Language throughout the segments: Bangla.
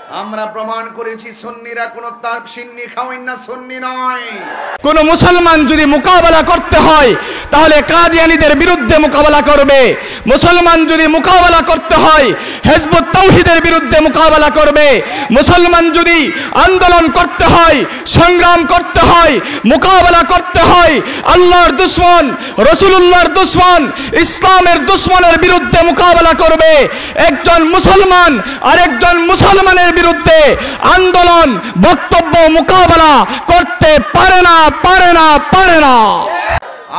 আমরা প্রমাণ করেছি সুন্নিরা কোনো তার সিন্নি খাওয়েন না, সুন্নি নয়। কোন মুসলমান যদি মোকাবেলা করতে হয় তাহলে কাদিয়ানীদের বিরুদ্ধে মোকাবেলা করবে। মুসলমান যদি মোকাবেলা করতে হয় হিজবুত তাওহীদের বিরুদ্ধে মোকাবেলা করবে। মুসলমান যদি আন্দোলন করতে হয়, সংগ্রাম করতে হয়, মোকাবেলা করতে হয় আল্লাহর দুশমন, রাসূলুল্লাহর দুশমন, ইসলামের দুশমনের বিরুদ্ধে মোকাবেলা করবে। একজন মুসলমান আরেকজন মুসলমানের বিরুদ্ধে আন্দোলন, বক্তব্য, মোকাবেলা করতে পারে না, পারে না, পারে না।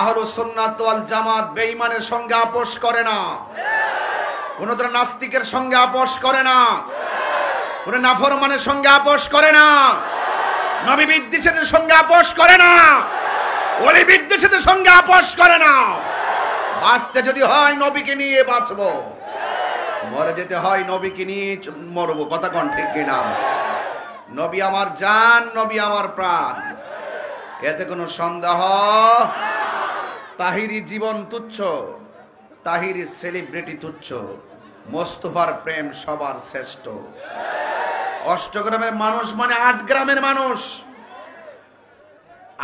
আহলুস সুন্নাত ওয়াল জামাত বেঈমানের সঙ্গে আপোষ করে না, কোন ধরনের নাস্তিকের সঙ্গে আপোষ করে না, কোন নাফরমানের সঙ্গে আপোষ করে না, নবী বিদ্বেষীদের সঙ্গে আপোষ করে না, ওলি বিদ্বেষীদের সঙ্গে আপোষ করে না। বাঁচতে যদি হয় নবীকে নিয়ে বাঁচবো, মরে যেতে হয় নবীকে নিয়ে মরবো। কথা কোন ঠিক কিনা? নবী আমার জান, নবী আমার প্রাণ, এতে কোনো সন্দেহ। তাহিরি জীবন তুচ্ছ, তাহিরি সেলিব্রিটি তুচ্ছ, মোস্তফার প্রেম সবার শ্রেষ্ঠ। অষ্টগ্রামের মানুষ মানে ৮ গ্রামের মানুষ।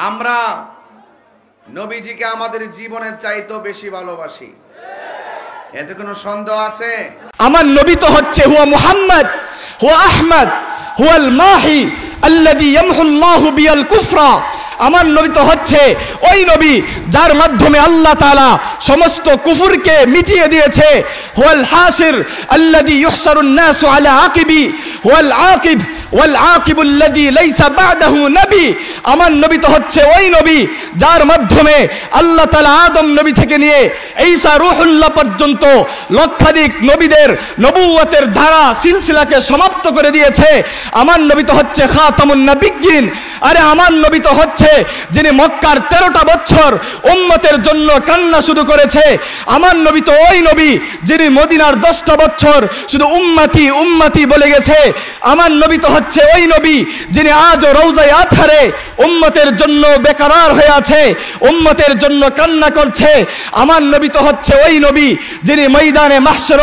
আমরা নবীজিকে আমাদের জীবনের চাইতেও বেশি ভালোবাসি, এতে কোনো সন্দেহ আছে? আমার নবী তো হচ্ছে হুয়া মুহাম্মদ, হুয়া আহমদ, হুয়াল মাহি আল্লাযী ইয়ামহুল্লাহু বিল কুফরা। আমার নবী তো হচ্ছে ওই নবী যার মাধ্যমে আল্লাহ তাআলা সমস্ত কুফরকে মিটিয়ে দিয়েছে। হুয়াল হাসির আল্লাযী ইউহসারুন নাসু আলা আকিবি ওয়াল আকিব ওয়াল আকিবুল্লাযী লাইসা বা'দাহু নবী। আমার নবী তো হচ্ছে ওই নবী যার মাধ্যমে আল্লাহ তাআলা আদম নবী থেকে নিয়ে ঈসা রূহুল্লাহ পর্যন্ত লক্ষাধিক নবীদের নবুয়তের ধারা সিলসিলাকে সমাপ্ত করে দিয়েছে। আমার নবী তো হচ্ছে খাতামুন নবিয়্যিন। আরে আমার নবী তো হচ্ছে যিনি মক্কার 13টা বছর উম্মতের জন্য কান্না শুরু করেছে। আমার নবী তো ওই নবী যিনি মদিনার 10টা বছর শুধু উম্মতি উম্মতি বলে গেছে। আমার নবী তো হচ্ছে ওই নবী যিনি আজও রওজায়ে আতহারে উম্মতের জন্য বেকরার হয়ে আছে, উম্মতের জন্য কান্না করছে। আমার নবী তো হচ্ছে ওই নবী যিনি ময়দানে মাহশর,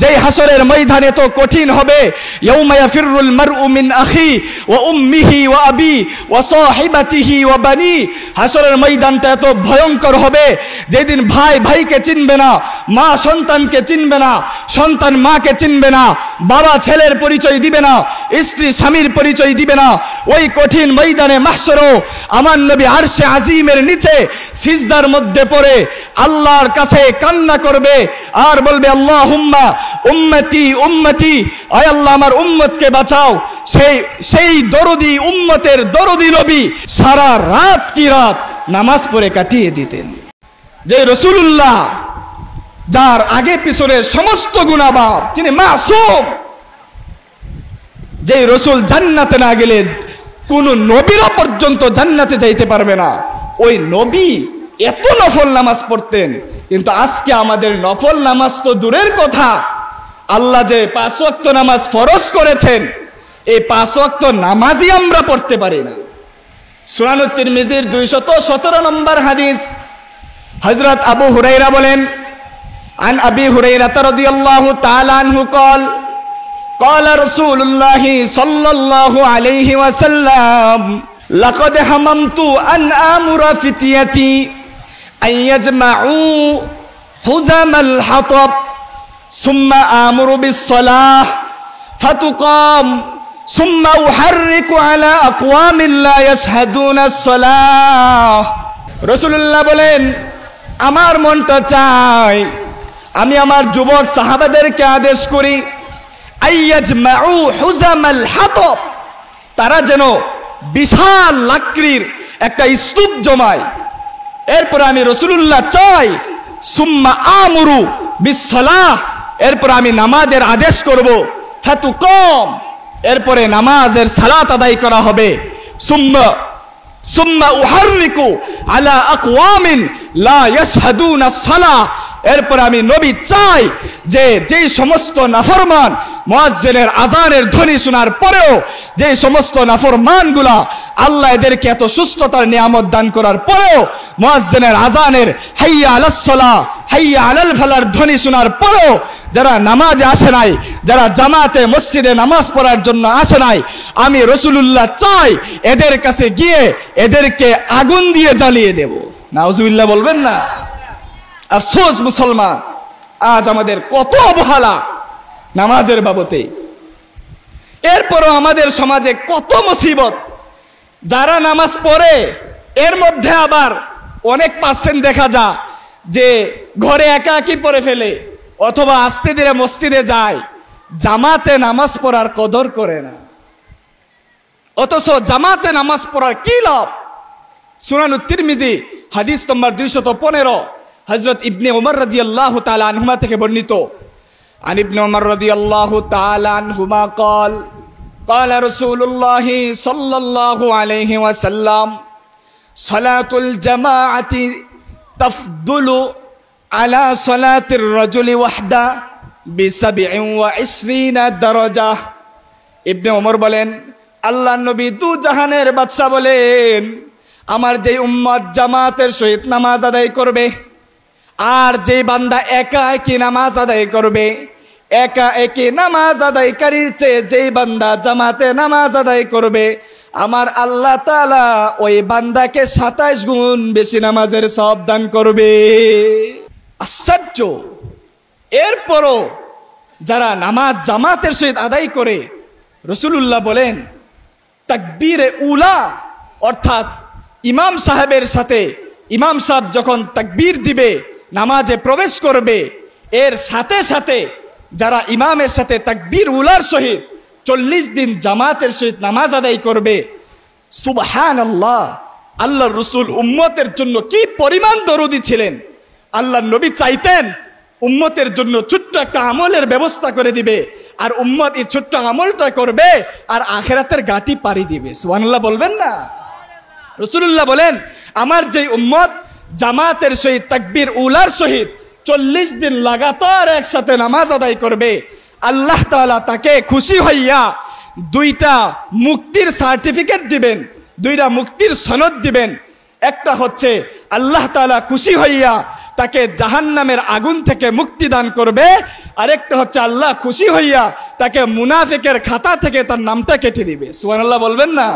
যেই হাসরের ময়দানে তো কঠিন হবে, ইয়াউমা ইয়াফিরুল মারউ মিন আখি ওয়া উম্মিহি ওয়া আবি ওয়া সাহিবাতিহি ওয়া বানি। হাসরের ময়দানটা এত ভয়ঙ্কর হবে যেদিন ভাই ভাইকে চিনবে না, মা সন্তানকে চিনবে না, সন্তান মাকে চিনবে না, বাবা ছেলের পরিচয় দিবে না, স্ত্রী স্বামীর পরিচয় দিবে না। ওই কঠিন ময়দানে মাহশর আমার নবী আরশে আজিমের নিচে সিজদার মধ্যে পড়ে আল্লাহর কাছে কান্না করবে আর বলবে আল্লাহুম্মা উম্মতি উম্মতি, আয় আল্লাহ আমার উম্মতকে বাঁচাও। সেই দরদি উম্মতের দরদি নবী সারা রাত কি রাত নামাজ পড়ে কাটিয়ে দিতেন। যে রাসূলুল্লাহ যার আগে পিছনে সমস্ত গুনাহ মাফ, যিনি মাসুম, যে রাসূল জান্নাতে না গেলে কোন নবীরা পর্যন্ত জান্নাতে যাইতে পারবে না, ওই নবী এত নফল নামাজ পড়তেন। কিন্তু আজকে আমাদের নফল নামাজ তো দূরের কথা, আল্লাহ যে 5 ওয়াক্ত নামাজ ফরজ করেছেন এই 5 ওয়াক্ত নামাজই আমরা পড়তে পারি না। সুনান তিরমিজির 217 নম্বর হাদিস, হযরত আবু হুরায়রা বলেন, আন আবি হুরায়রা রাদিয়াল্লাহু তাআলা আনহু قال قال رسول الله صلى الله عليه وسلم لقد هممت أن آمر فتيتي أن يجمعوا حزم الحطب ثم آمر بالصلاة فتقام ثم أحرك على أقوام لا يشهدون الصلاة। রাসূলুল্লাহ বলেন, আমার মনটা চায় আমি আমার যুবক সাহাবাদেরকে আদেশ করি আইয়াজমাউ হুজামাল হাতব, তারা যেন বিশাল লাকড়ির একটা স্তূপ জমায়। এরপর আমি রাসূলুল্লাহ চাই সুম্মা আমুরু বিসসালাহ, এরপর আমি নামাজের আদেশ করব, ফাতুকাম, এরপরে নামাজের সালাত আদায় করা হবে, সুম্মা উহাররিকু আলা আকওয়ামিন লা ইয়াশহাদুনা সালাহ, এরপর আমি নবী চাই যে যেই সমস্ত নাফরমান মুয়াজ্জিনের আজানের ধ্বনি শোনার পরেও, যে সমস্ত নাফরমানগুলা আল্লাহ এদেরকে এত সুস্থতার নিয়ামত দান করার পরেও মুয়াজ্জিনের আজানের হাইয়া আলাস সালাহ হাইয়া আলাল ফালার ধ্বনি শোনার পরেও যারা নামাজে আসে নাই, যারা জামাতে মসজিদে নামাজ পড়ার জন্য আসে নাই, আমি রাসূলুল্লাহ চাই এদের কাছে গিয়ে এদেরকে আগুন দিয়ে জ্বালিয়ে দেব। নাউজুবিল্লাহ বলবেন না? আফসোস মুসলমান, আজ আমাদের কত অবহেলা নামাজের বাবতে। এরপরও আমাদের সমাজে কত মুসিবত। যারা নামাজ পড়ে এর মধ্যে আবার অনেক পার্সেন্ট দেখা যায় যে ঘরে একাকী পড়ে ফেলে অথবা আস্তে ধীরে মসজিদে যায়, জামাতে নামাজ পড়ার কদর করে না। অথচ জামাতে নামাজ পড়ার কি লাভ? সুনানুত তিরমিজি হাদিস নম্বর 215 হযরত ইবনে ওমর রাদিয়াল্লাহু তাআলা আনহুমা থেকে বর্ণিত। আন ইবনে ওমর রাদিয়াল্লাহু তাআলা আনহুমা قال قال رسول الله صلى الله عليه وسلم صلاة الجماعة تفضل على صلاة الرجل وحده ب27 درجة। ইবনে ওমর বলেন, আল্লাহর নবী দু জাহানের বাদশা বলেন, আমার যে উম্মত জামাতের সহিত নামাজ আদায় করবে আর যে বান্দা একা একই নামাজ আদায় করবে, একা একই নামাজ আদায়কারীর চেয়ে যেই বান্দা জামাতে নামাজ আদায় করবে, আমার আল্লাহ তাআলা ওই বান্দাকে 27 গুণ বেশি নামাজের সওয়াব দান করবে। আশ্চর্য! এরপরও যারা নামাজ জামাতের সহিত আদায় করে, রাসূলুল্লাহ বলেন তাকবীরে উলা অর্থাৎ ইমাম সাহেবের সাথে ইমাম সাহেব যখন তাকবীর দিবে নামাজে প্রবেশ করবে, এর সাথে সাথে যারা ইমামের সাথে তাকবীর উলার সহিত 40 দিন জামাতের সহিত নামাজ আদায় করবে, সুবহানাল্লাহ! আল্লাহর রাসূল উম্মতের জন্য কি পরিমাণ দরদি ছিলেন। আল্লাহর নবী চাইতেন উম্মতের জন্য ছোট্ট একটা আমলের ব্যবস্থা করে দিবে, আর উম্মত এই ছোট্ট আমলটা করবে আর আখিরাতের গাটি পাড়ি দিবে। সুবহানাল্লাহ বলবেন না? রাসূলুল্লাহ বলেন, আমার যে উম্মত জামাতের সহিত তাকবীর উলার সহিত 40 দিন লাগাতার একসাথে নামাজ আদায় করবে, আল্লাহ তাআলা তাকে খুশি হইয়া 2টা মুক্তির সার্টিফিকেট দিবেন, 2টা মুক্তির সনদ দিবেন। একটা হচ্ছে আল্লাহ তাআলা খুশি হইয়া তাকে জাহান্নামের আগুন থেকে মুক্তি দান করবে, আরেকটা হচ্ছে আল্লাহ খুশি হইয়া তাকে মুনাফিকের খাতা থেকে তার নামটা কেটে দিবে। সুবহানাল্লাহ বলবেন না?